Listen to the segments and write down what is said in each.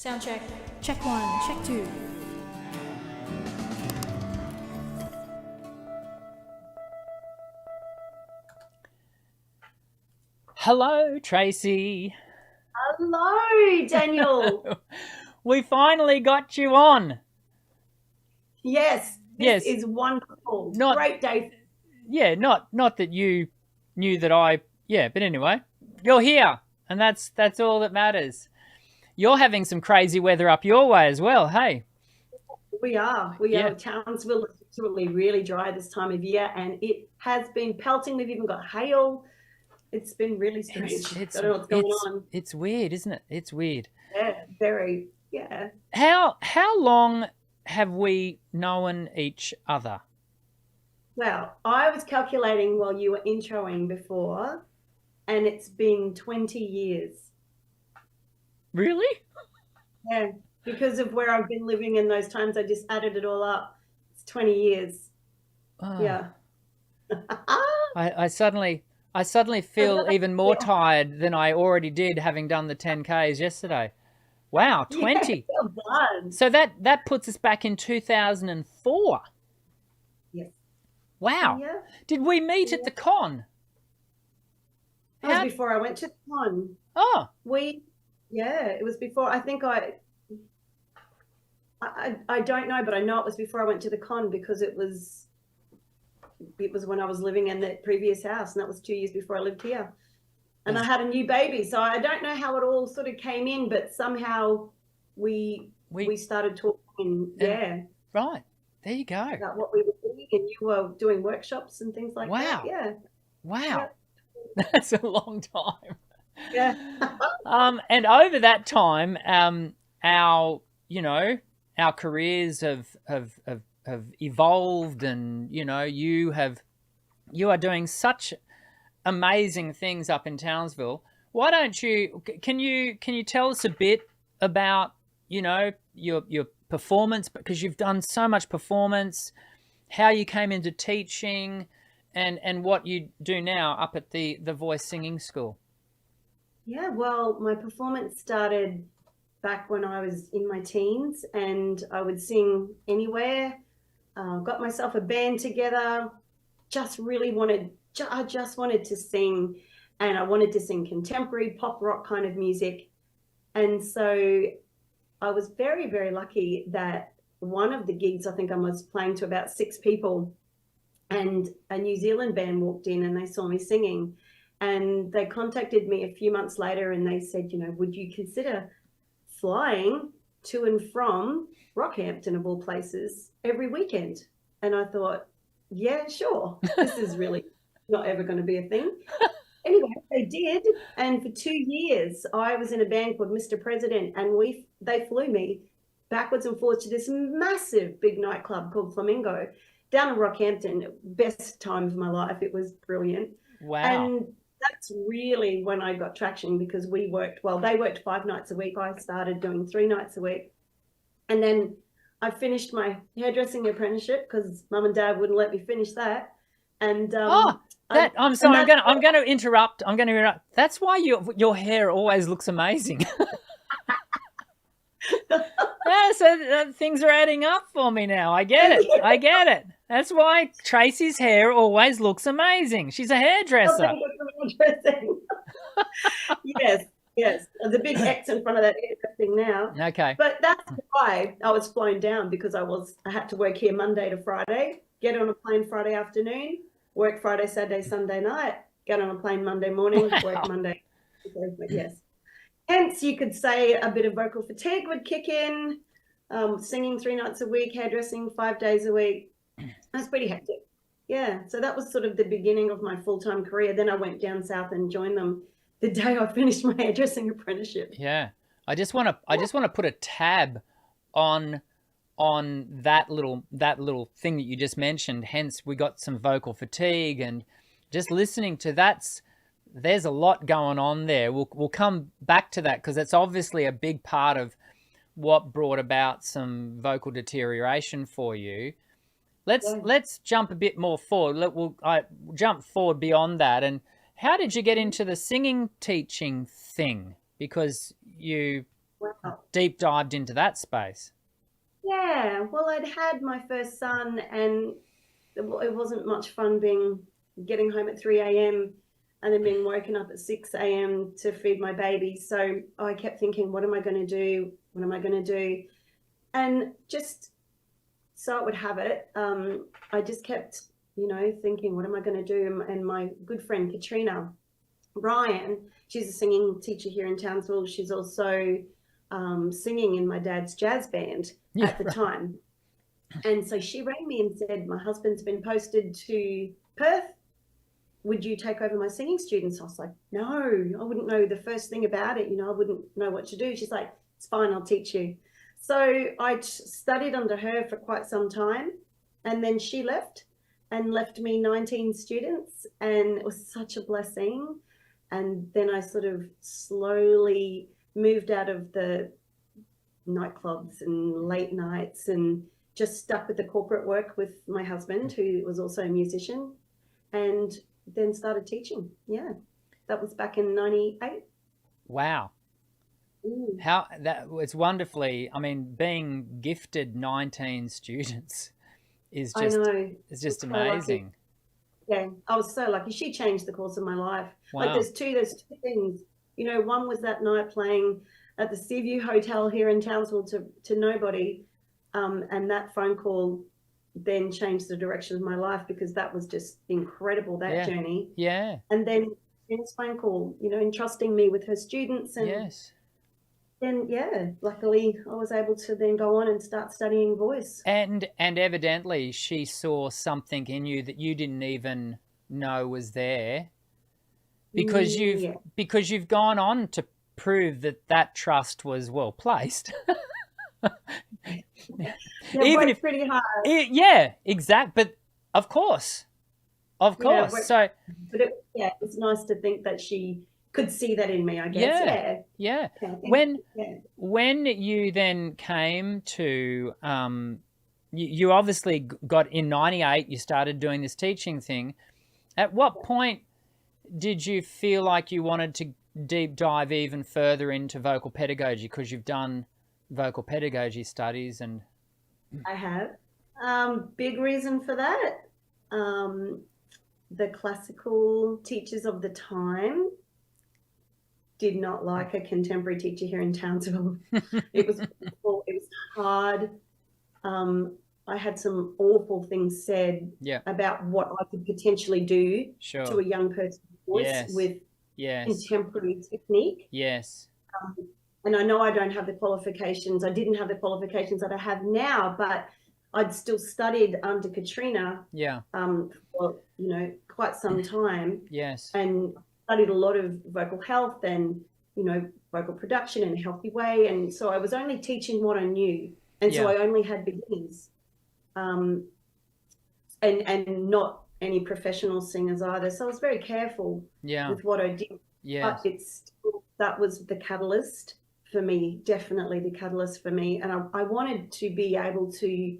Sound check. Check 1, check 2. Hello, Tracey. Hello, Daniel. We finally got you on. Yes, Yes. this is wonderful. Not- Great day. Yeah, not that you knew that but anyway, you're here, and that's all that matters. You're having some crazy weather up your way as well, hey? We are. Yeah. Townsville is literally really dry this time of year, and it has been pelting. We've even got hail. It's been really strange. I don't know what's going on. It's weird, isn't it? It's weird. Yeah, very. Yeah. How long have we known each other? Well, I was calculating while you were introing before, and it's been 20 years. Really? Yeah, because of where I've been living in those times, I just added it all up. It's 20 years. Oh. Yeah. I suddenly feel even more tired than I already did, having done the 10Ks yesterday. Wow, 20. Yeah, well done. So that puts us back in 2004. Yes. Wow. Yeah. Did we meet at the con? It was before I went to the con. Oh. It was before. I think I don't know, but I know it was before I went to the con, because it was when I was living in the previous house, and that was 2 years before I lived here. And I had a new baby, so I don't know how it all sort of came in, but somehow we started talking. Yeah. Right. There you go. About what we were doing, and you were doing workshops and things like that. Yeah. Wow. Yeah. That's a long time. Yeah. And over that time, our careers have evolved, and you are doing such amazing things up in Townsville. Why don't you can you tell us a bit about your performance, because you've done so much performance, how you came into teaching, and what you do now up at the voice singing school? Yeah, well, my performance started back when I was in my teens, and I would sing anywhere. Got myself a band together. I just wanted to sing, and I wanted to sing contemporary pop rock kind of music. And so I was very, very lucky that one of the gigs, I think I was playing to about 6 people, and a New Zealand band walked in and they saw me singing. And they contacted me a few months later, and they said, would you consider flying to and from Rockhampton, of all places, every weekend? And I thought, yeah, sure. This is really not ever going to be a thing. Anyway, they did. And for 2 years, I was in a band called Mr. President, and they flew me backwards and forwards to this massive big nightclub called Flamingo down in Rockhampton. Best time of my life. It was brilliant. Wow. And that's really when I got traction, because they worked 5 nights a week. I started doing 3 nights a week. And then I finished my hairdressing apprenticeship, because Mum and Dad wouldn't let me finish that. And I'm sorry. I'm going to interrupt. That's why your hair always looks amazing. Yeah, so things are adding up for me now. I get it. That's why Tracey's hair always looks amazing. She's a hairdresser. Yes. There's a big X in front of that hairdressing now. Okay. But that's why I was flown down, because I had to work here Monday to Friday, get on a plane Friday afternoon, work Friday, Saturday, Sunday night, get on a plane Monday morning, work Monday. Yes. Hence, you could say a bit of vocal fatigue would kick in, singing 3 nights a week, hairdressing 5 days a week. That's pretty hectic. Yeah. So that was sort of the beginning of my full-time career. Then I went down south and joined them the day I finished my hairdressing apprenticeship. Yeah. I just want to put a tab on that little thing that you just mentioned. Hence, we got some vocal fatigue, and just listening to there's a lot going on there. We'll come back to that, because it's obviously a big part of what brought about some vocal deterioration for you. Let's jump a bit more forward. I jump forward beyond that. And how did you get into the singing teaching thing? Because you Wow. deep dived into that space. Yeah, well, I'd had my first son, and it wasn't much fun getting home at 3 a.m. and then being woken up at 6 a.m. to feed my baby. So I kept thinking, what am I going to do? What am I going to do? And just so it would have it, I just kept, thinking, what am I going to do? And my good friend Katrina Ryan, she's a singing teacher here in Townsville. She's also singing in my dad's jazz band at the time. And so she rang me and said, my husband's been posted to Perth. Would you take over my singing students? I was like, no, I wouldn't know the first thing about it. I wouldn't know what to do. She's like, it's fine, I'll teach you. So I studied under her for quite some time. And then she left me 19 students. And it was such a blessing. And then I sort of slowly moved out of the nightclubs and late nights and just stuck with the corporate work with my husband, who was also a musician, and then started teaching. Yeah, that was back in 98. Wow. Ooh. How that it's wonderfully, I mean, being gifted 19 students is just, I know. it's just So amazing. Yeah, I was so lucky. She changed the course of my life. Wow. Like there's two things. One was that night playing at the Seaview Hotel here in Townsville to nobody. And that phone call then changed the direction of my life, because that was just incredible, that journey. Yeah. And then this phone call, entrusting me with her students. And Yes. then, luckily I was able to then go on and start studying voice. And evidently she saw something in you that you didn't even know was there, because you've gone on to prove that trust was well placed. Even if pretty hard. But of course. So, but it's nice to think that she could see that in me, I guess. Yeah. When you then came to, you obviously got in 98, you started doing this teaching thing. At what point did you feel like you wanted to deep dive even further into vocal pedagogy? Because you've done vocal pedagogy studies. And I have. Big reason for that. The classical teachers of the time did not like a contemporary teacher here in Townsville. It was hard. I had some awful things said about what I could potentially do to a young person's voice with contemporary technique. Yes. And I know I don't have the qualifications. I didn't have the qualifications that I have now, but I'd still studied under Katrina for quite some time. Yes. And studied a lot of vocal health and vocal production in a healthy way. And so I was only teaching what I knew. And so I only had beginners. And not any professional singers either. So I was very careful with what I did. Yes. But that was the catalyst for me, definitely the catalyst for me. And I wanted to be able to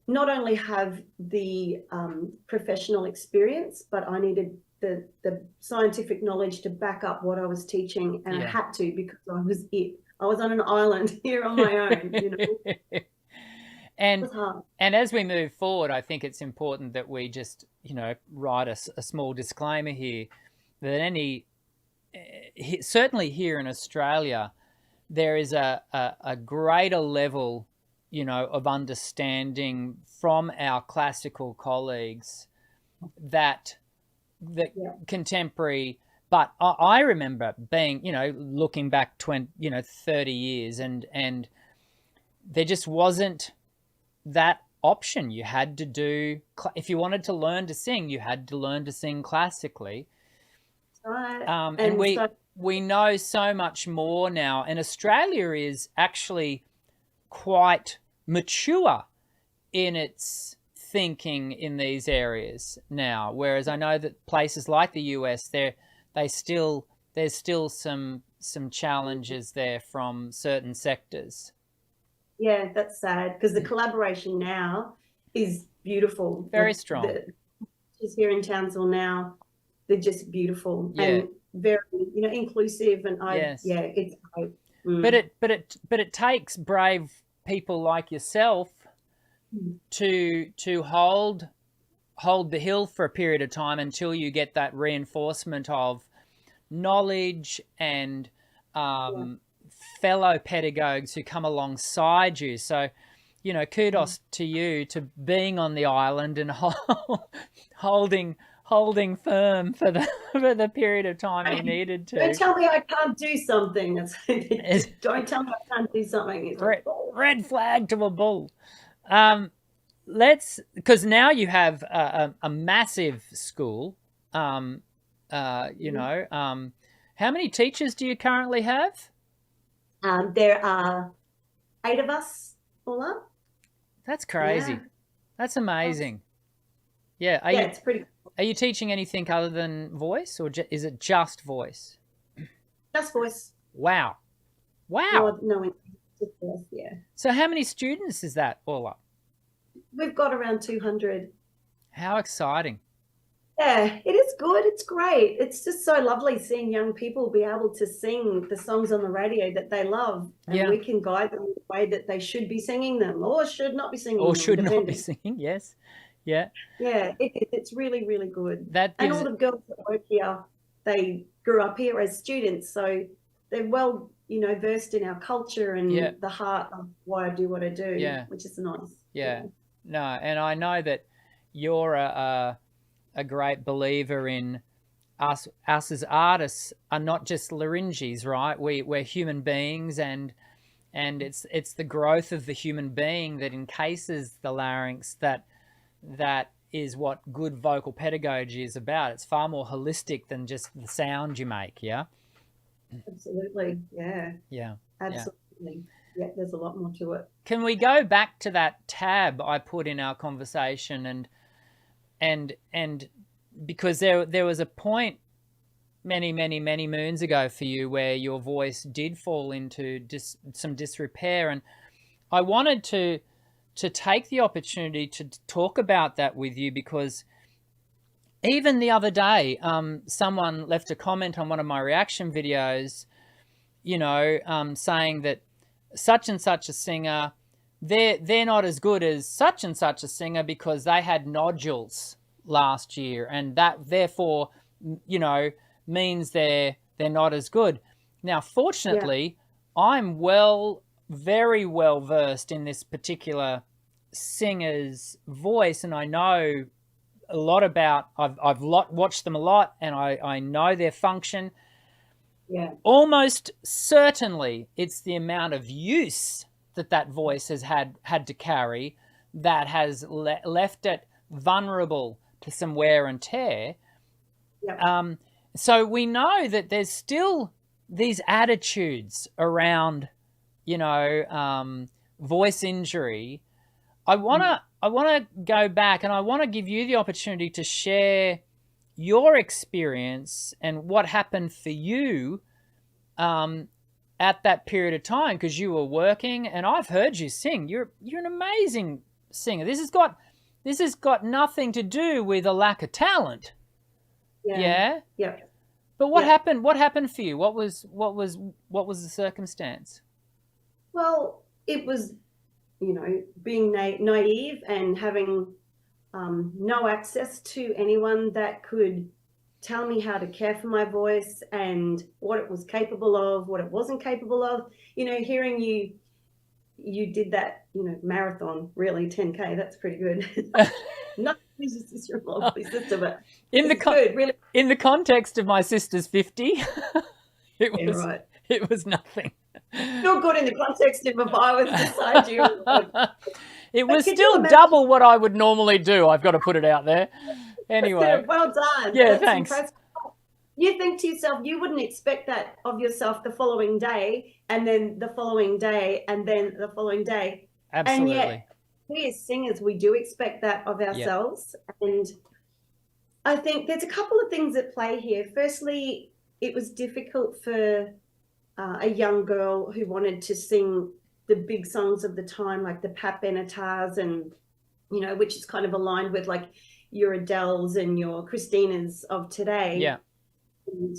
not only have the professional experience, but I needed the scientific knowledge to back up what I was teaching. And I had to, because I was on an island here on my own, And as we move forward, I think it's important that we just, write a small disclaimer here that certainly here in Australia, there is a greater level, of understanding from our classical colleagues that contemporary. But I remember being, looking back 30 years, and there just wasn't that option. You had to do, if you wanted to learn to sing, you had to learn to sing classically. Right. And we know so much more now, and Australia is actually quite mature in its thinking in these areas now, whereas I know that places like the US, there's still some challenges there from certain sectors. Yeah, that's sad, because the collaboration now is beautiful. Very strong. Just here in Townsville now, they're just beautiful and very, inclusive. And it's great. But it takes brave people like yourself to hold the hill for a period of time until you get that reinforcement of knowledge and fellow pedagogues who come alongside you. So, you know, kudos to you to being on the island and holding firm for the period of time you needed to. Don't tell me I can't do something. Don't tell me I can't do something. Red flag to a bull. Because now you have a massive school. You know, how many teachers do you currently have? There are 8 of us all up. That's crazy. Yeah. That's amazing. Yeah. It's pretty cool. Are you teaching anything other than voice, or is it just voice? Just voice. Wow. No, just voice, yeah. So how many students is that all up? We've got around 200. How exciting. Yeah, it is good. It's great. It's just so lovely seeing young people be able to sing the songs on the radio that they love. And we can guide them in the way that they should be singing them or should not be singing them. Or should not be singing, yes. Yeah. Yeah, it's really, really good. And all the girls that work here, they grew up here as students. So they're well, you know, versed in our culture and the heart of why I do what I do, which is nice. Yeah. No, and I know that you're a great believer in us as artists are not just larynges, right? We're human beings, and it's the growth of the human being that encases the larynx that is what good vocal pedagogy is about. It's far more holistic than just the sound you make. Yeah. Absolutely. Yeah. Yeah. Absolutely. Yeah, there's a lot more to it. Can we go back to that tab I put in our conversation and because there was a point many moons ago for you where your voice did fall into some disrepair, and I wanted to take the opportunity to talk about that with you, because even the other day someone left a comment on one of my reaction videos, you know, saying that such and such a singer, they're not as good as such and such a singer because they had nodules last year, and that therefore, you know, means they're not as good. Now, fortunately, I'm very well versed in this particular singer's voice, and I know a lot about. I've watched them a lot, and I know their function. Yeah. Almost certainly, it's the amount of use that voice has had to carry that has left it vulnerable to some wear and tear. Yep. So we know that there's still these attitudes around, you know, voice injury. I wanna go back, and I want to give you the opportunity to share your experience and what happened for you at that period of time, because you were working, and I've heard you sing. You're an amazing singer. This has got nothing to do with a lack of talent. Yeah. But what happened? What happened for you? What was the circumstance? Well, it was, you know, being naive and having no access to anyone that could tell me how to care for my voice and what it was capable of, what it wasn't capable of. You know, hearing you did that, you know, marathon, really, 10K, that's pretty good. Not just your lovely sister, but in the context of my sister's 50, it was nothing. Not good in the context of if I was beside you. It was still double what I would normally do. I've got to put it out there. Anyway. Well done. Yeah, that's thanks. Impressive. You think to yourself, you wouldn't expect that of yourself the following day, and then the following day, and then the following day. Absolutely. And yet, we as singers, we do expect that of ourselves. Yep. And I think there's a couple of things at play here. Firstly, it was difficult for a young girl who wanted to sing the big songs of the time, like the Pat Benetars, and, you know, which is kind of aligned with like your Adeles and your Christinas of today. Yeah. And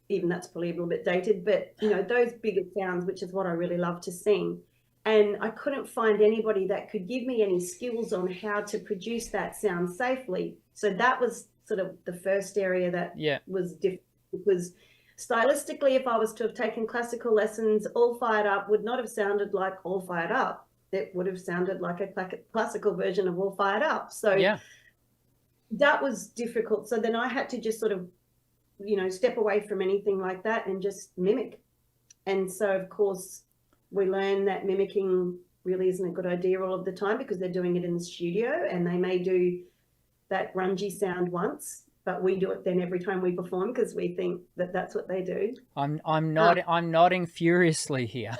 even that's probably a little bit dated, but you know, those bigger sounds, which is what I really love to sing. And I couldn't find anybody that could give me any skills on how to produce that sound safely. So that was sort of the first area that was different, because stylistically, if I was to have taken classical lessons, All Fired Up would not have sounded like All Fired Up. It would have sounded like a classical version of All Fired Up. So that was difficult. So then I had to just sort of, you know, step away from anything like that and just mimic. And so, of course, we learn that mimicking really isn't a good idea all of the time, because they're doing it in the studio and they may do that grungy sound once, but we do it then every time we perform because we think that that's what they do. I'm nodding furiously here.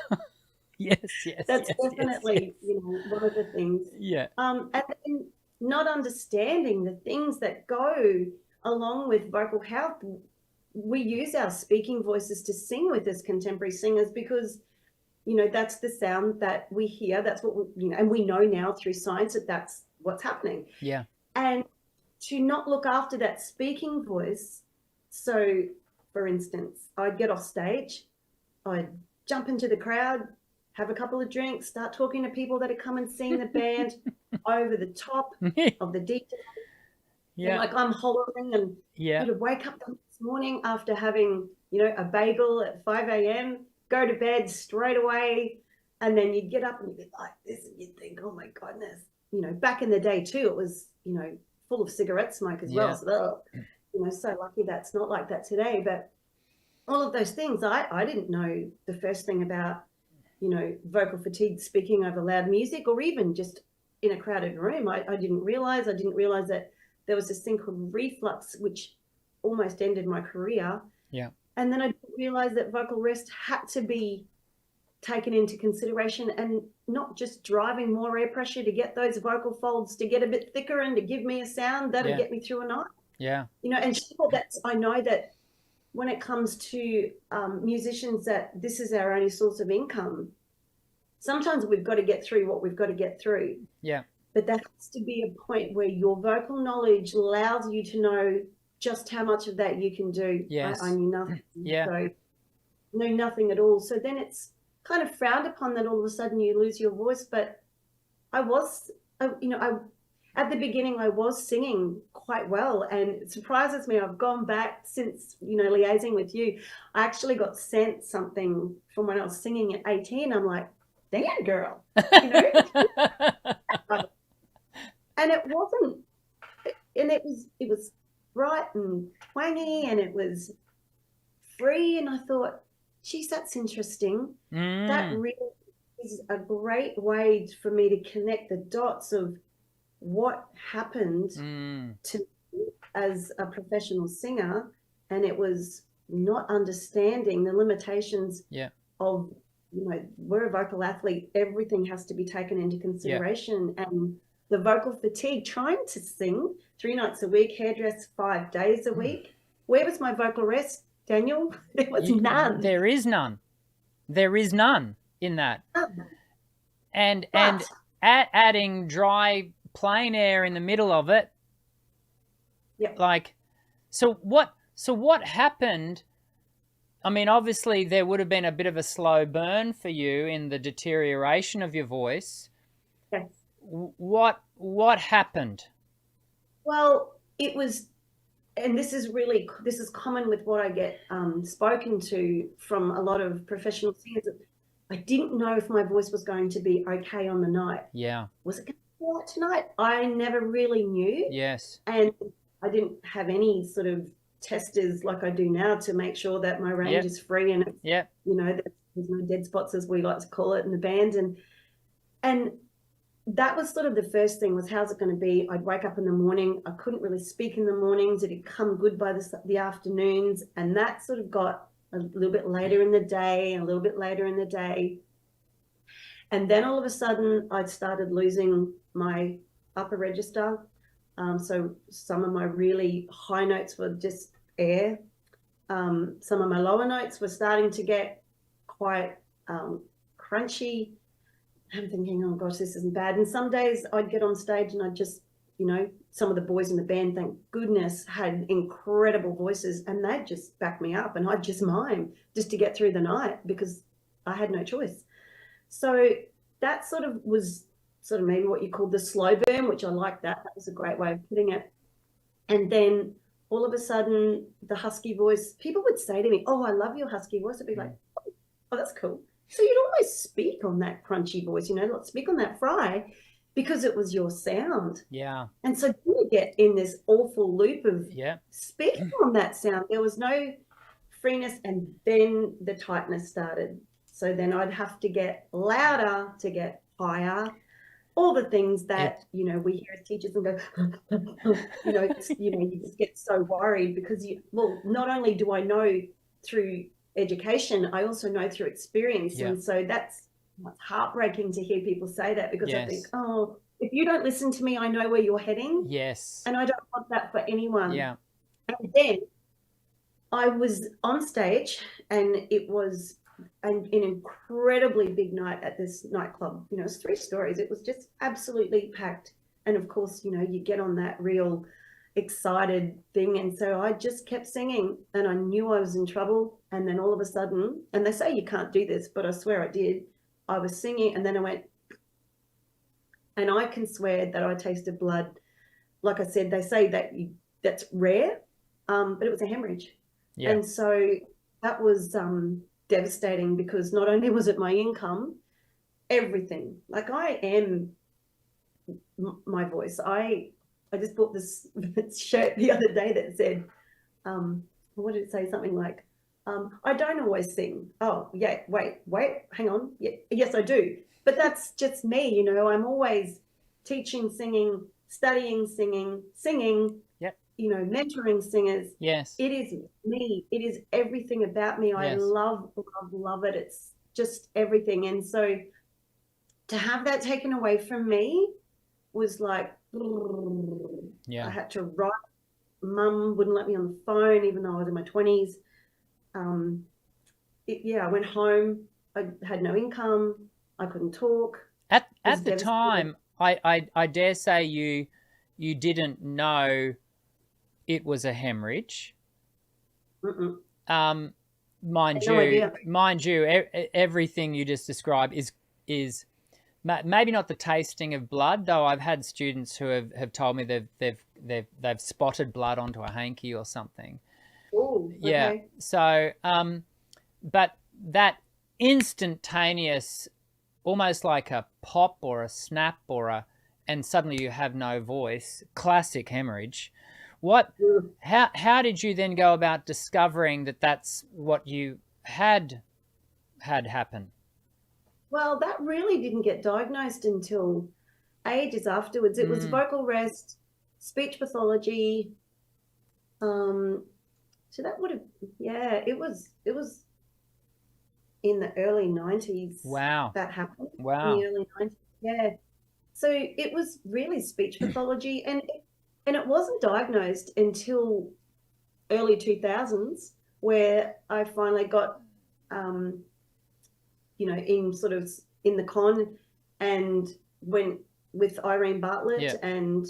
yes. That's definitely you know, one of the things. And then not understanding the things that go along with vocal health. We use our speaking voices to sing with as contemporary singers because, you know, that's the sound that we hear. That's what we, you know, and we know now through science that that's what's happening. And to not look after that speaking voice. So, for instance, I'd get off stage, I'd jump into the crowd, have a couple of drinks, start talking to people that are coming seeing the band over the top of the detail. Like I'm hollering, and you'd wake up the next morning after having, you know, a bagel at 5 a.m., go to bed straight away, and then you'd get up and you'd be like this, and you'd think, oh my goodness. You know, back in the day too, it was, you know, full of cigarette smoke as well. So, you know, so lucky that's not like that today. But all of those things, I didn't know the first thing about, you know, vocal fatigue, speaking over loud music, or even just in a crowded room. I didn't realize that there was this thing called reflux, which almost ended my career. And then I didn't realize that vocal rest had to be taken into consideration, and not just driving more air pressure to get those vocal folds to get a bit thicker and to give me a sound that'll get me through a night. You know, and sure, I know that when it comes to musicians, that this is our only source of income. Sometimes we've got to get through what we've got to get through. But there has to be a point where your vocal knowledge allows you to know just how much of that you can do. I knew nothing. So knew nothing at all. So then it's kind of frowned upon that all of a sudden you lose your voice. But I was, you know, at the beginning I was singing quite well, and it surprises me. I've gone back since, you know, liaising with you. I actually got sent something from when I was singing at 18. I'm like, damn girl, you know. And it wasn't, and it was bright and twangy, and it was free, and I thought, geez, that's interesting. That really is a great way for me to connect the dots of what happened to me as a professional singer, and it was not understanding the limitations of, you know, we're a vocal athlete, everything has to be taken into consideration. And the vocal fatigue, trying to sing 3 nights a week, hairdress 5 days a week. Where was my vocal rest, Daniel? There was none. There is none. There is none in that. And adding dry, plain air in the middle of it. Like, so what happened? I mean, obviously there would have been a bit of a slow burn for you in the deterioration of your voice. What happened? Well, it was, and this is common with what I get spoken to from a lot of professional singers. I didn't know if my voice was going to be okay on the night. Was it going to be all right tonight? I never really knew. And I didn't have any sort of testers like I do now to make sure that my range is free, and you know, there's no dead spots, as we like to call it in the band. And that was sort of the first thing, was how's it going to be? I'd wake up in the morning. I couldn't really speak in the mornings. It'd come good by the afternoons. And that sort of got a little bit later in the day, and a little bit later in the day. And then all of a sudden I'd started losing my upper register. So some of my really high notes were just air. Some of my lower notes were starting to get quite crunchy. I'm thinking, oh gosh, this isn't bad. And some days I'd get on stage and I'd just you know, some of the boys in the band, thank goodness, had incredible voices, and they'd just back me up, and I'd just mime just to get through the night because I had no choice. So that sort of was sort of maybe what you call the slow burn, which I like that. That was a great way of putting it. And then all of a sudden, the husky voice, people would say to me, "Oh, I love your husky voice." I'd be like, "Oh, that's cool." So you'd always speak on that crunchy voice, you know, like speak on that fry because it was your sound. Yeah. And so you get in this awful loop of Yeah. speaking on that sound. There was no freeness, and then the tightness started. So then I'd have to get louder to get higher. All the things that, you know, we hear as teachers and go, you know, you just get so worried because not only do I know through education, I also know through experience. And so that's heartbreaking to hear people say that, because I think, oh, if you don't listen to me, I know where you're heading. Yes. And I don't want that for anyone. Yeah. And then I was on stage, and it was an incredibly big night at this nightclub. You know, it's 3 stories. It was just absolutely packed. And of course, you know, you get on that real excited thing. And so I just kept singing, and I knew I was in trouble. And then all of a sudden, and they say you can't do this, but I swear I did. I was singing, and then I went, and I can swear that I tasted blood. Like I said, they say that that's rare, but it was a hemorrhage. Yeah. And so that was devastating, because not only was it my income, everything. Like, I am my voice. I just bought this shirt the other day that said, what did it say? Something like, I don't always sing. Oh, yeah, wait, hang on. Yeah, yes, I do. But that's just me, you know. I'm always teaching singing, studying singing, you know, mentoring singers. Yes. It is me. It is everything about me. I love it. It's just everything. And so to have that taken away from me was like, I had to write. Mum wouldn't let me on the phone, even though I was in my 20s. I went home. I had no income. I couldn't talk. At the time, I dare say you didn't know it was a hemorrhage. Mind you, everything you just described is maybe not the tasting of blood, though. I've had students who have told me they've spotted blood onto a hanky or something. Oh, okay. Yeah. So, but that instantaneous, almost like a pop or a snap and suddenly you have no voice, classic hemorrhage. How did you then go about discovering that that's what you had happen? Well, that really didn't get diagnosed until ages afterwards. It was vocal rest, speech pathology. So that would have, it was in the early 90s. Wow. That happened. Wow. In the early 90s. Yeah. So it was really speech pathology, and it wasn't diagnosed until early 2000s, where I finally got, you know, in the con, and went with Irene Bartlett and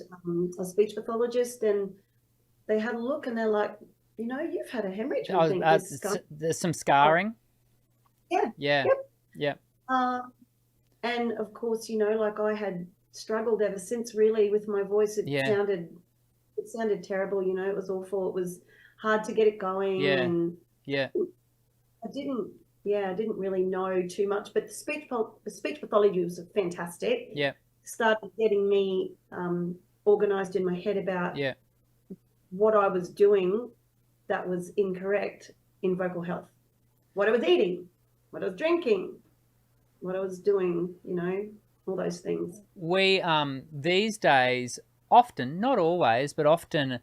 a speech pathologist, and they had a look, and they're like, you know, you've had a hemorrhage. I think there's some scarring. Yeah. Yeah. And of course, you know, like, I had struggled ever since, really, with my voice. It sounded terrible, you know. It was awful. It was hard to get it going. And I didn't really know too much, but the speech pathology was fantastic. Yeah. Started getting me organized in my head about what I was doing that was incorrect in vocal health, what I was eating, what I was drinking, what I was doing, you know, all those things. We these days, often, not always, but often,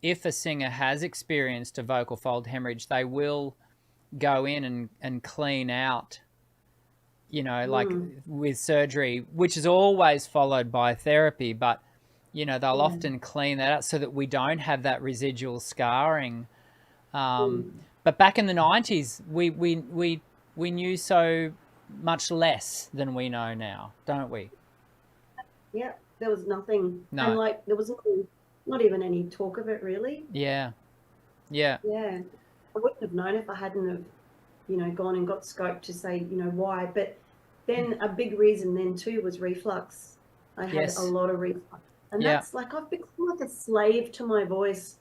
if a singer has experienced a vocal fold hemorrhage, they will go in and clean out, you know, like with surgery, which is always followed by therapy, but, you know, they'll often clean that out so that we don't have that residual scarring. But back in the 90s, we knew so much less than we know now, don't we? Yeah, there was nothing. No. And like, there was not even any talk of it really. Yeah. Yeah. I wouldn't have known if I hadn't have, you know, gone and got scoped to say, you know, why. But then a big reason then too was reflux. I had a lot of reflux. And that's like, I've become like a slave to my voice.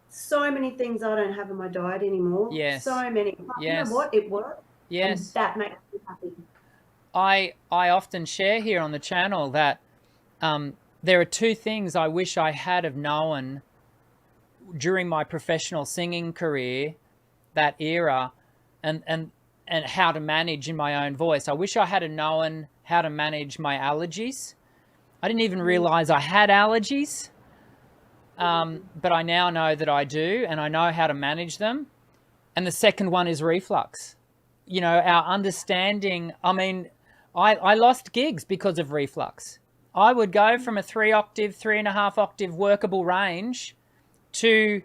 So many things I don't have in my diet anymore. Yes. So many. But you know what? It works. Yes. And that makes me happy. I often share here on the channel that there are two things I wish I had have known during my professional singing career, that era, and how to manage in my own voice. I wish I had known how to manage my allergies. I didn't even realize I had allergies, but I now know that I do, and I know how to manage them. And the second one is reflux. You know, our understanding, I mean, I lost gigs because of reflux. I would go from a 3.5 octave workable range to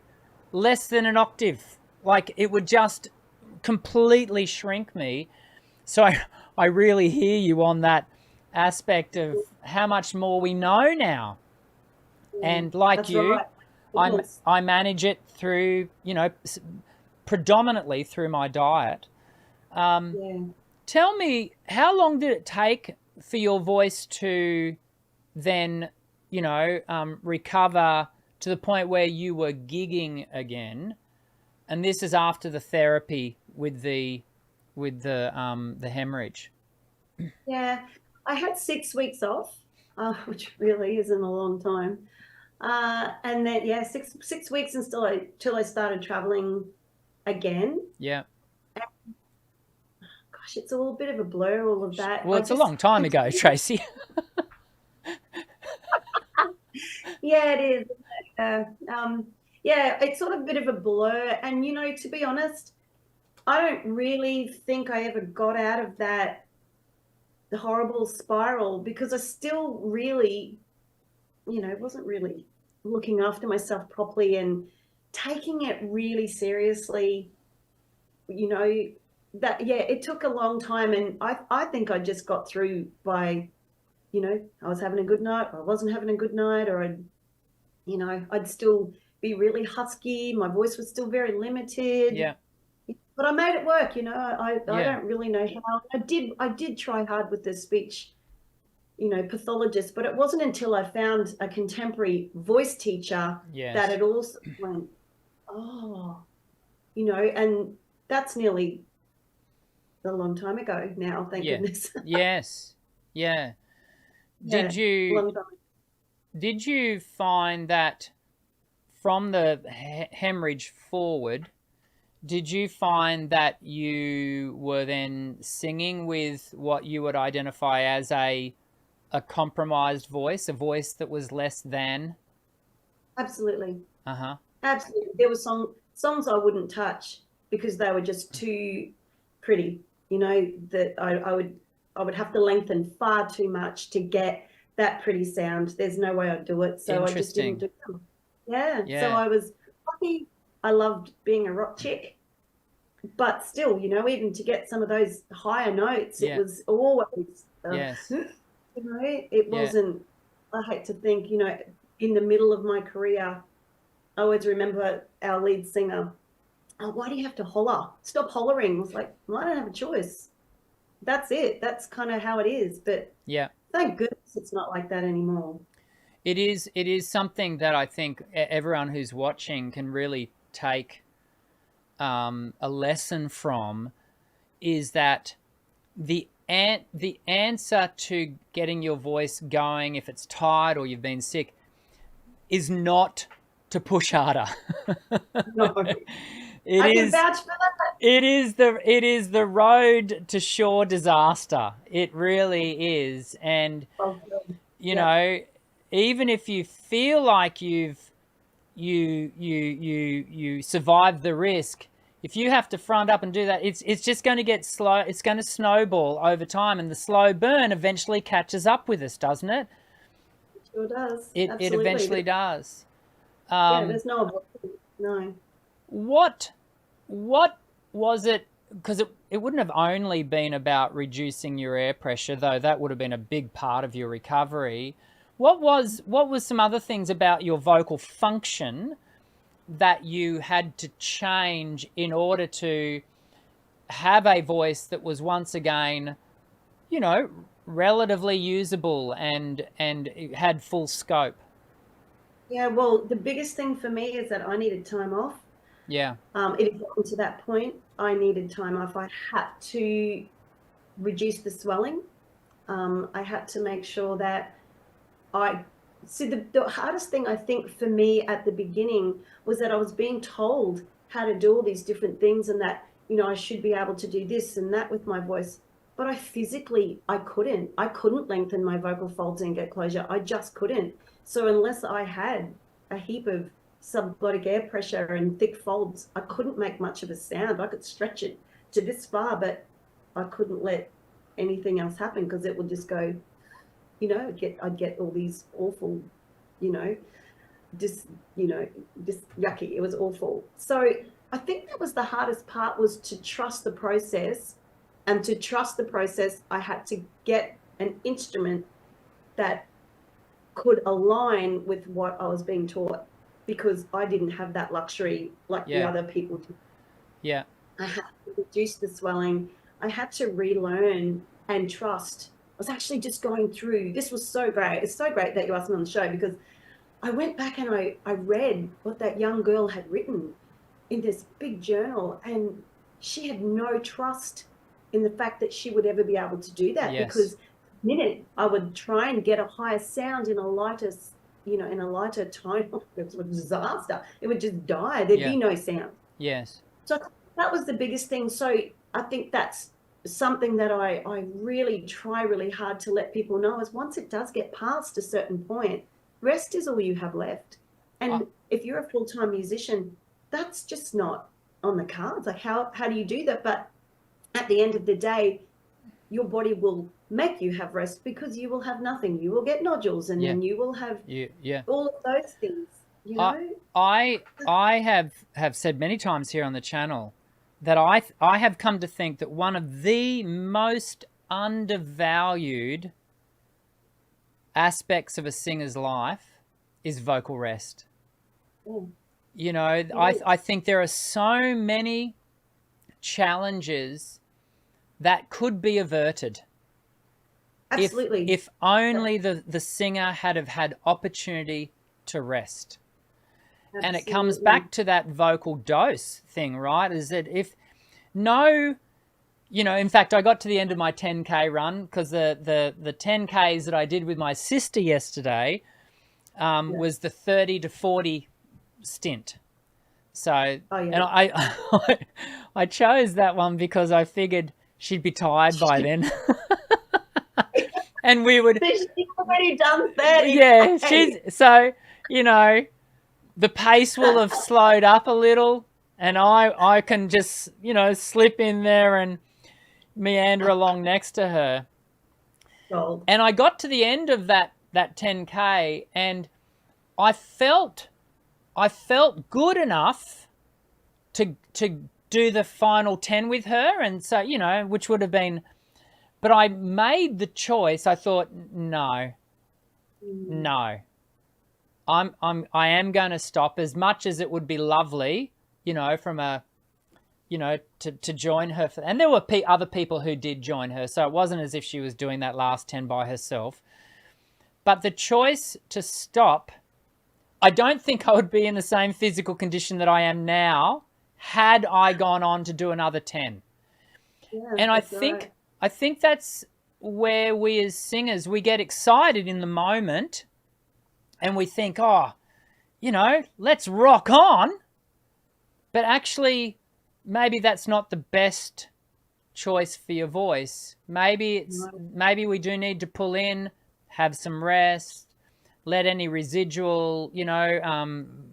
less than an octave. Like, it would just completely shrink me. So I really hear you on that aspect of how much more we know now. And like you, right. I manage it through, you know, predominantly through my diet. Tell me, how long did it take for your voice to then, you know, recover to the point where you were gigging again? And this is after the therapy with the hemorrhage. Yeah, I had 6 weeks off, which really isn't a long time. And then six weeks until I started traveling again. Yeah. Gosh, it's all a bit of a blur, all of that. Well, it's a long time ago, Tracey. Yeah, it is. Yeah, it's sort of a bit of a blur. And, you know, to be honest, I don't really think I ever got out of that horrible spiral, because I still really, you know, wasn't really looking after myself properly and taking it really seriously. You know, that, yeah, it took a long time. And I think I just got through by, you know, I was having a good night, or I wasn't having a good night, or I'd still be really husky. My voice was still very limited. Yeah. But I made it work, you know. I don't really know how. I did try hard with the speech, you know, pathologist, but it wasn't until I found a contemporary voice teacher that it also went, oh, you know, and that's nearly a long time ago now, thank goodness. Yes. Yeah. Did you find that from the hemorrhage forward, did you find that you were then singing with what you would identify as a compromised voice, a voice that was less than? Absolutely. Uh-huh. Absolutely. There were songs I wouldn't touch because they were just too pretty, you know, that I would have to lengthen far too much to get that pretty sound. There's no way I'd do it. So I just didn't do them. Yeah. So I was lucky. I loved being a rock chick, but still, you know, even to get some of those higher notes, it was always, you know, it wasn't, I hate to think, you know, in the middle of my career, I always remember our lead singer, oh, why do you have to holler? Stop hollering. I was like, well, I don't have a choice. That's it. That's kind of how it is. But thank goodness it's not like that anymore. It is something that I think everyone who's watching can really take a lesson from, is that the answer to getting your voice going, if it's tired or you've been sick, is not to push harder. No. I can vouch for that. It is the road to sure disaster. It really is. And you know, even if you feel like you survived the risk, if you have to front up and do that, it's just going to get slow. It's going to snowball over time, and the slow burn eventually catches up with us, doesn't it? It sure does. It eventually does. There's no. What was it? Because it wouldn't have only been about reducing your air pressure, though that would have been a big part of your recovery. What was some other things about your vocal function that you had to change in order to have a voice that was once again, you know, relatively usable and had full scope? Yeah, well, the biggest thing for me is that I needed time off. Yeah. It had gotten to that point. I needed time off. I had to reduce the swelling. I had to make sure that the hardest thing I think for me at the beginning was that I was being told how to do all these different things and that, you know, I should be able to do this and that with my voice. But I couldn't lengthen my vocal folds and get closure. I just couldn't. So unless I had a heap of subglottic air pressure and thick folds, I couldn't make much of a sound. I could stretch it to this far, but I couldn't let anything else happen because it would just go, you know, I'd get all these awful, you know, just yucky. It was awful. So I think that was the hardest part, was to trust the process. And to trust the process, I had to get an instrument that could align with what I was being taught, because I didn't have that luxury like the other people did. Yeah. I had to reduce the swelling. I had to relearn and trust. I was actually just going through, this was so great. It's so great that you asked me on the show, because I went back and I read what that young girl had written in this big journal, and she had no trust in the fact that she would ever be able to do that. Because the minute I would try and get a higher sound in a lighter, in a lighter tone, it was a disaster. It would just die. There'd be no sound. Yes. So that was the biggest thing. So I think that's something that I really try really hard to let people know, is once it does get past a certain point, rest is all you have left. And if you're a full-time musician, that's just not on the cards. Like how do you do that? But at the end of the day, your body will make you have rest, because you will have nothing. You will get nodules, and then you will have all of those things. You know, I have said many times here on the channel that I have come to think that one of the most undervalued aspects of a singer's life is vocal rest. You know, I think there are so many challenges that could be averted. Absolutely. If only the singer had had opportunity to rest. Absolutely. And it comes back to that vocal dose thing, right? Is that in fact, I got to the end of my 10K run, because the 10Ks that I did with my sister yesterday was the 30 to 40 stint. So, and I chose that one because I figured she'd be tired by then. And we would... She's already done 30. Yeah, the pace will have slowed up a little, and I can just, slip in there and meander along next to her. Gold. And I got to the end of that 10K, and I felt good enough to do the final 10 with her, and so, which would have been, but I made the choice. I thought, no, I am going to stop, as much as it would be lovely, from a, to join her. And there were other people who did join her, so it wasn't as if she was doing that last 10 by herself. But the choice to stop, I don't think I would be in the same physical condition that I am now had I gone on to do another 10. Yeah, and I think that's where we as singers, we get excited in the moment and we think, let's rock on. But actually, maybe that's not the best choice for your voice. Maybe we do need to pull in, have some rest, let any residual,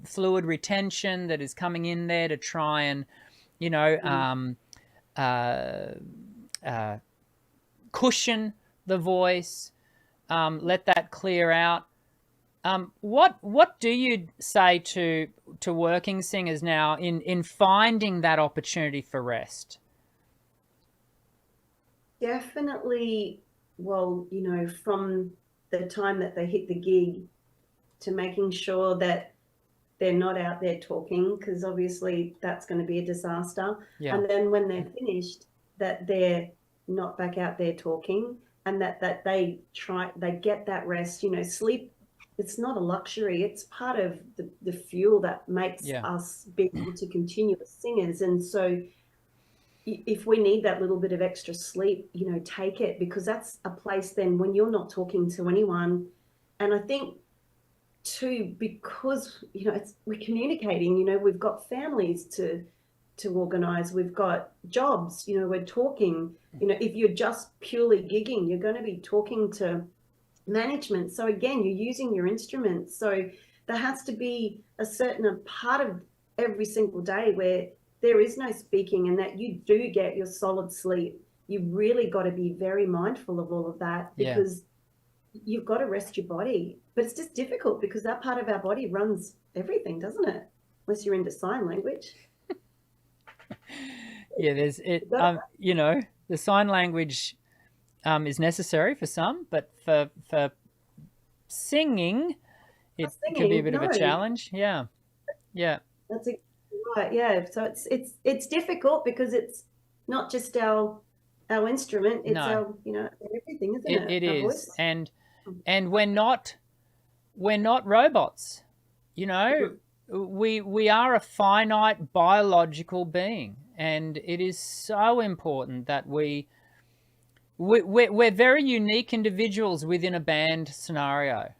fluid retention that is coming in there to try and, cushion the voice, let that clear out. What do you say to working singers now in finding that opportunity for rest? Definitely. Well, from the time that they hit the gig to making sure that they're not out there talking, because obviously that's going to be a disaster. Yeah. And then when they're finished, that they're not back out there talking, and that they get that rest. You know, sleep, it's not a luxury. It's part of the fuel that makes us be able to continue as singers. And so if we need that little bit of extra sleep, you know, take it, because that's a place then when you're not talking to anyone. And I think too, because, you know, we're communicating, you know, we've got families to organize, we've got jobs, you know, we're talking, you know, if you're just purely gigging, you're going to be talking to management. So again, you're using your instruments. So there has to be a certain part of every single day where there is no speaking, and that you do get your solid sleep. You really got to be very mindful of all of that, because you've got to rest your body. But it's just difficult because that part of our body runs everything, doesn't it? Unless you're into sign language. Yeah, there's it. You know, the sign language is necessary for some, but for singing, it can be a bit of a challenge. Yeah, yeah. That's right. Yeah. So it's difficult because it's not just our instrument. It's our, you know, everything, isn't it? It is, voice. And we're not robots. You know, we are a finite biological being, and it is so important that we're very unique individuals within a band scenario.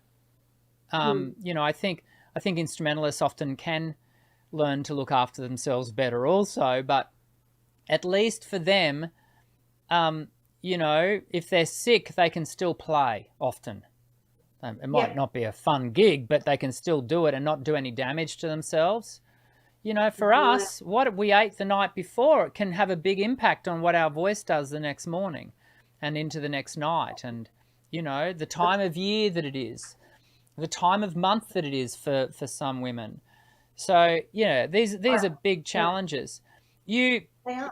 You know, I think instrumentalists often can learn to look after themselves better also, but at least for them, you know, if they're sick, they can still play often. It might not be a fun gig, but they can still do it and not do any damage to themselves. You know, for us, what we ate the night before, it can have a big impact on what our voice does the next morning and into the next night. And, you know, the time of year that it is, the time of month that it is for some women. So, yeah, these are big challenges. They are.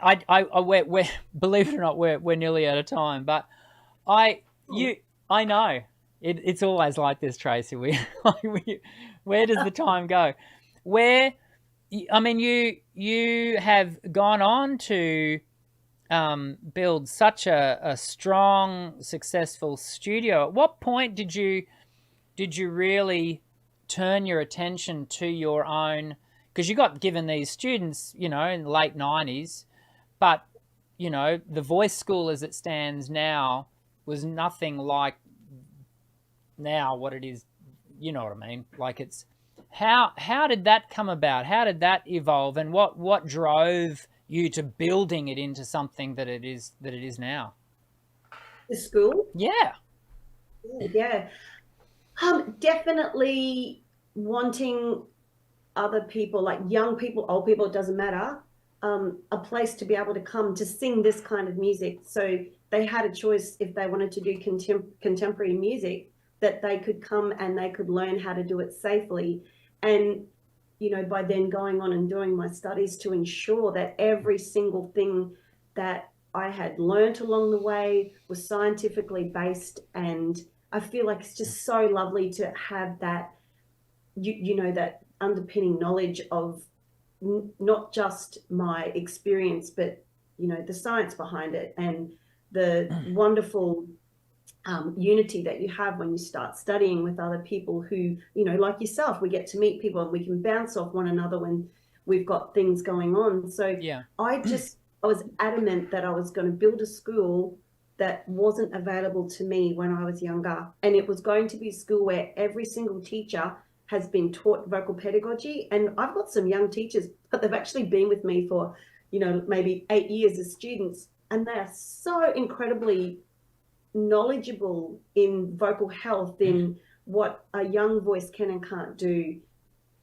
We're believe it or not, we're nearly out of time, but I know it's always like this, Tracey. Where does the time go? I mean, you have gone on to build such a strong, successful studio. At what point did you really turn your attention to your own? Because you got given these students, you know, in the late 90s. But, you know, the voice school as it stands now was nothing like now what it is, you know what I mean? Like it's, how did that come about? How did that evolve? And what drove you to building it into something that it is now? The school? Yeah. Yeah. Definitely wanting other people, like young people, old people, it doesn't matter, a place to be able to come to sing this kind of music. So they had a choice if they wanted to do contemporary music, that they could come and they could learn how to do it safely. And, you know, by then going on and doing my studies to ensure that every single thing that I had learned along the way was scientifically based. And I feel like it's just so lovely to have that, you know, that underpinning knowledge of not just my experience, but, you know, the science behind it and the wonderful unity that you have when you start studying with other people who, you know, like yourself, we get to meet people and we can bounce off one another when we've got things going on. So yeah. I was adamant that I was going to build a school that wasn't available to me when I was younger. And it was going to be a school where every single teacher has been taught vocal pedagogy. And I've got some young teachers, but they've actually been with me for, you know, maybe 8 years as students. And they are so incredibly knowledgeable in vocal health, in what a young voice can and can't do.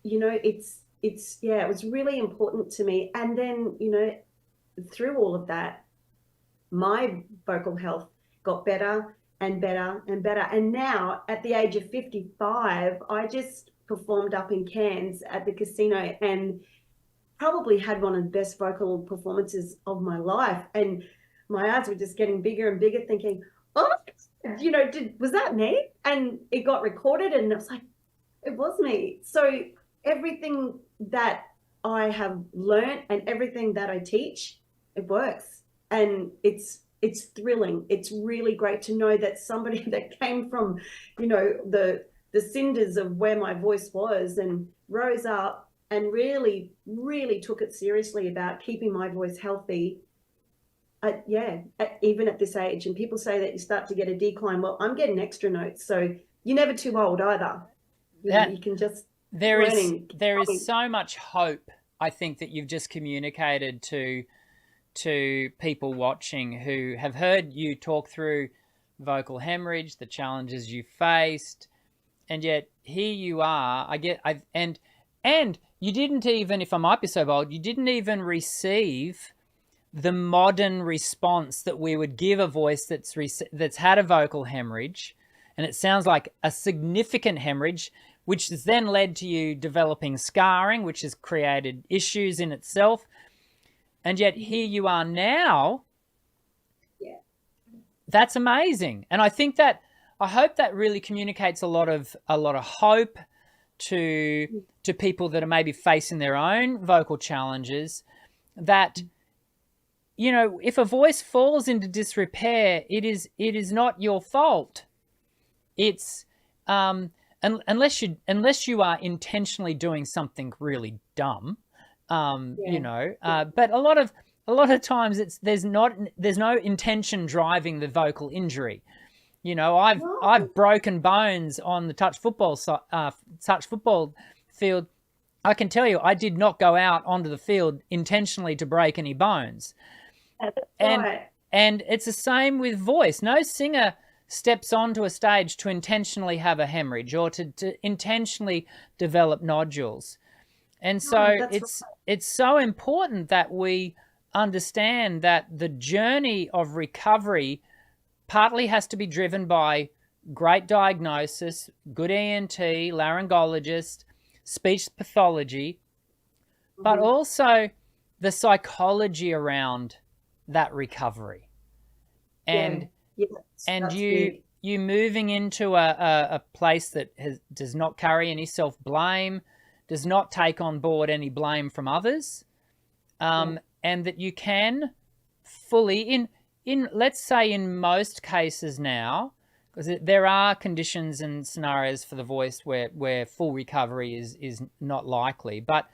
You know, it was really important to me. And then, you know, through all of that, my vocal health got better and better and better. And now at the age of 55, I just performed up in Cairns at the casino and probably had one of the best vocal performances of my life. And my eyes were just getting bigger and bigger, thinking, oh my was that me? And it got recorded, and it was like, it was me. So everything that I have learned and everything that I teach, it works. And it's thrilling. It's really great to know that somebody that came from, the cinders of where my voice was and rose up and really, really took it seriously about keeping my voice healthy. Even at this age. And people say that you start to get a decline. Well, I'm getting extra notes, so you're never too old either. You can just there is so much hope, I think, that you've just communicated to people watching who have heard you talk through vocal hemorrhage, the challenges you faced, and yet here you are. And you didn't even, if I might be so bold, you didn't even receive the modern response that we would give a voice that's had a vocal hemorrhage, and it sounds like a significant hemorrhage, which has then led to you developing scarring, which has created issues in itself. And yet here you are now. Yeah. That's amazing. And I hope that really communicates a lot of hope to people that are maybe facing their own vocal challenges, that, if a voice falls into disrepair, it is not your fault. It's unless you are intentionally doing something really dumb, but a lot of times there's no intention driving the vocal injury. I've broken bones on the touch football field. I can tell you, I did not go out onto the field intentionally to break any bones. And it's the same with voice. No singer steps onto a stage to intentionally have a hemorrhage or to intentionally develop nodules. And so it's so important that we understand that the journey of recovery partly has to be driven by great diagnosis, good ENT, laryngologist, speech pathology, but also the psychology around that recovery. And you moving into a place that does not carry any self-blame, does not take on board any blame from others, and that you can fully, in let's say in most cases now, because there are conditions and scenarios for the voice where full recovery is not likely, but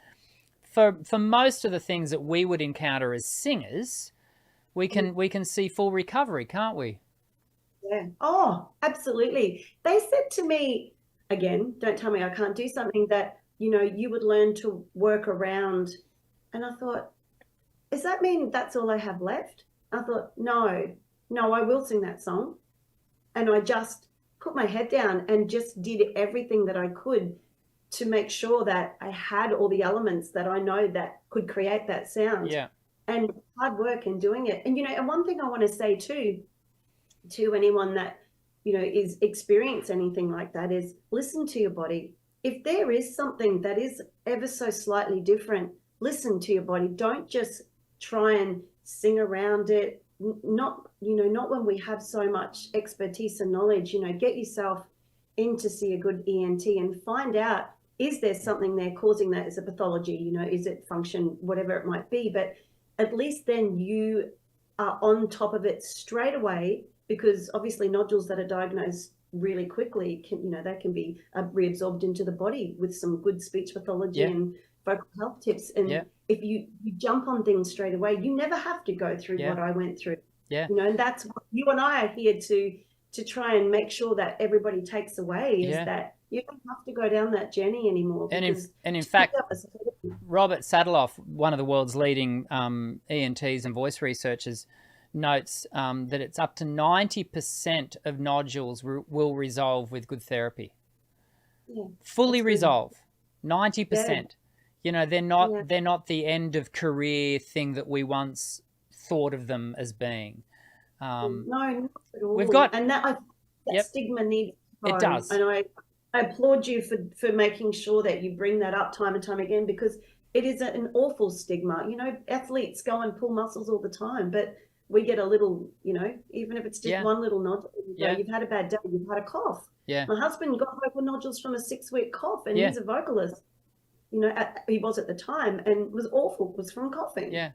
for most of the things that we would encounter as singers, we can see full recovery, can't we? Yeah. Oh, absolutely. They said to me, again, don't tell me I can't do something, that, you would learn to work around. And I thought, does that mean that's all I have left? I thought, no, I will sing that song. And I just put my head down and just did everything that I could to make sure that I had all the elements that I know that could create that sound. Yeah. And hard work in doing it. And, and one thing I want to say too, to anyone that, is experience anything like that, is listen to your body. If there is something that is ever so slightly different, listen to your body. Don't just try and sing around it. Not when we have so much expertise and knowledge. Get yourself in to see a good ENT and find out, is there something there causing that? Is it pathology? Is it function, whatever it might be? But at least then you are on top of it straight away, because obviously nodules that are diagnosed really quickly they can be reabsorbed into the body with some good speech pathology and vocal health tips. And if you jump on things straight away, you never have to go through what I went through. And that's what you and I are here to try and make sure that everybody takes away, is that you don't have to go down that journey anymore. And in fact, Robert Sadeloff, one of the world's leading ENTs and voice researchers, notes that it's up to 90% of nodules will resolve with good therapy. Fully resolve, 90%. They're not the end of career thing that we once thought of them as being. No, not at all. We've got, and that stigma needs to go. It does. And I applaud you for making sure that you bring that up time and time again, because it is an awful stigma. Athletes go and pull muscles all the time, but we get a little, even if it's just Yeah. one little nodule, Yeah. you've had a bad day, you've had a cough. Yeah. My husband got vocal nodules from a 6-week cough, and Yeah. he's a vocalist. He was at the time, and was awful. It was from coughing. Yeah.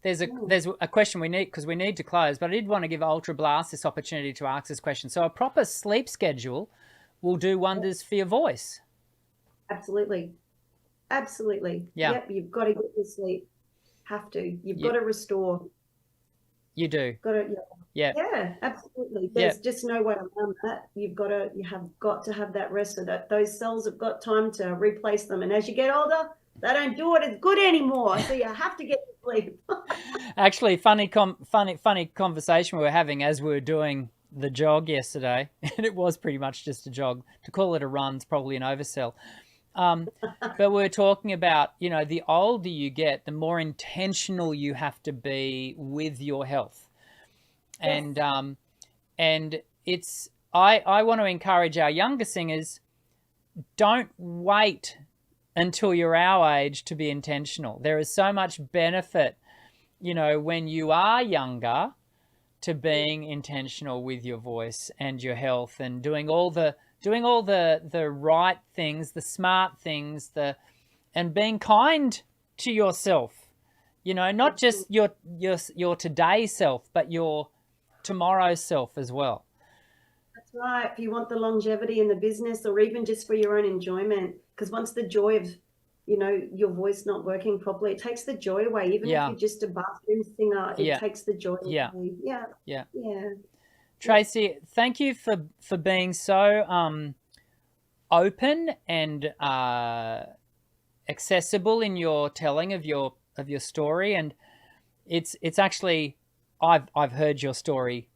There's a question we need, because we need to close, but I did want to give Ultra Blast this opportunity to ask this question. So a proper sleep schedule will do wonders for your voice. Absolutely. Absolutely. Yeah. Yep. You've got to get your sleep. Have to. You've got to restore. You do. Got to. Yeah. Yeah. Absolutely. There's just no way around that. You have got to have that rest, so that those cells have got time to replace them. And as you get older, they don't do it as good anymore. So you have to get sleep. Actually, funny conversation we were having as we were doing the jog yesterday, and it was pretty much just a jog. To call it a run's probably an oversell. But we're talking about, the older you get, the more intentional you have to be with your health. Yes. And it's, I want to encourage our younger singers, don't wait until you're our age to be intentional. There is so much benefit, when you are younger, to being intentional with your voice and your health, and doing all the right things, the smart things, and being kind to yourself. Not just your today self, but your tomorrow self as well. That's right. If you want the longevity in the business, or even just for your own enjoyment, because once the joy of your voice not working properly, it takes the joy away. Even if you're just a bathroom singer, it takes the joy away. Yeah. Tracey, thank you for being so open and accessible in your telling of your story. And it's actually, I've heard your story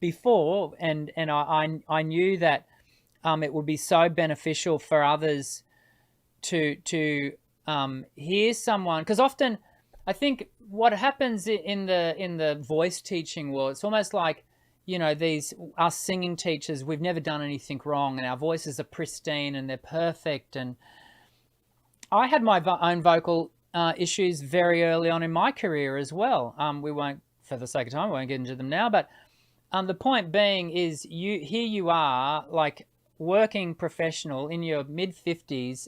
before, and I knew that it would be so beneficial for others to hear someone, because often I think what happens in the voice teaching world, it's almost like, us singing teachers, we've never done anything wrong, and our voices are pristine and they're perfect. And I had my own vocal issues very early on in my career as well. We won't, for the sake of time, we won't get into them now, but the point being is, here you are, like, working professional in your mid-50s,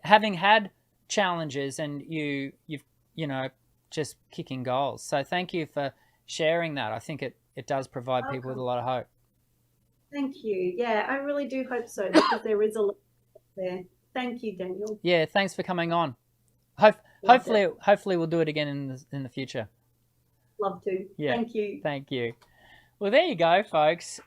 having had challenges, and you've just kicking goals. So thank you for sharing that. I think it does provide people with a lot of hope. Thank you. Yeah, I really do hope so, because there is a lot there. Thank you, Daniel. Yeah, thanks for coming on. Hopefully we'll do it again in the future. Love to. Yeah. Thank you. Thank you. Well, there you go, folks.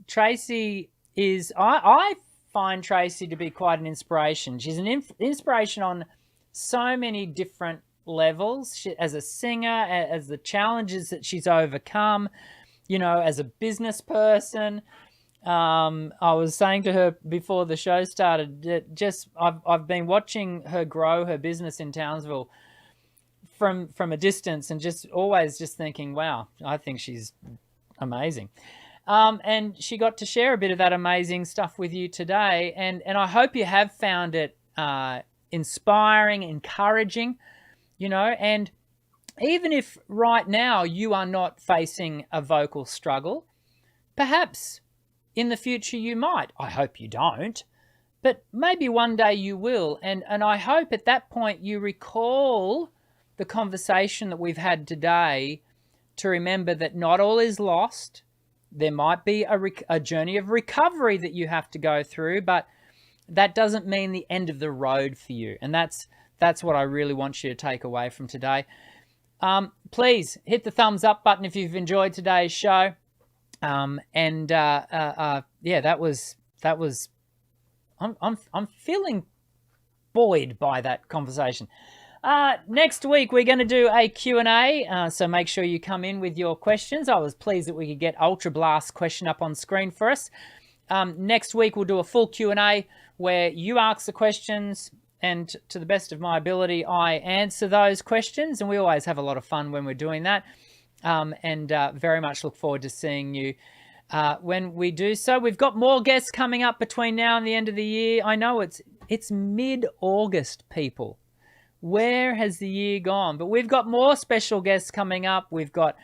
Tracey is, I find Tracey to be quite an inspiration. She's an inspiration on so many different levels, as a singer, as the challenges that she's overcome, as a business person. I was saying to her before the show started that I've been watching her grow her business in Townsville from a distance, and always thinking, wow, I think she's amazing. And she got to share a bit of that amazing stuff with you today. And I hope you have found it inspiring, encouraging, and even if right now you are not facing a vocal struggle, perhaps in the future you might. I hope you don't, but maybe one day you will. And I hope at that point you recall the conversation that we've had today, to remember that not all is lost. There might be a journey of recovery that you have to go through, but that doesn't mean the end of the road for you. And that's what I really want you to take away from today. Please hit the thumbs up button if you've enjoyed today's show. That was. I'm feeling buoyed by that conversation. Next week, we're going to do a Q&A, so make sure you come in with your questions. I was pleased that we could get Ultra Blast's question up on screen for us. Next week, we'll do a full Q&A where you ask the questions, and to the best of my ability, I answer those questions, and we always have a lot of fun when we're doing that, and very much look forward to seeing you when we do so. We've got more guests coming up between now and the end of the year. I know it's mid-August, people. Where has the year gone? But we've got more special guests coming up. We've got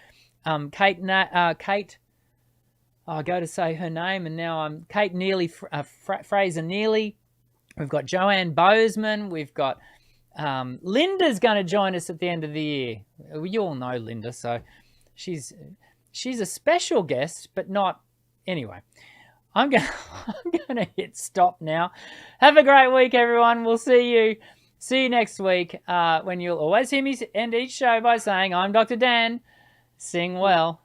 Kate. I go to say her name, and now I'm Kate Neely, Fraser Neely. We've got Joanne Bozeman. We've got Linda's going to join us at the end of the year. You all know Linda, so she's a special guest, but not anyway. I'm going to hit stop now. Have a great week, everyone. We'll see you next week when you'll always hear me end each show by saying, I'm Dr. Dan. Sing well.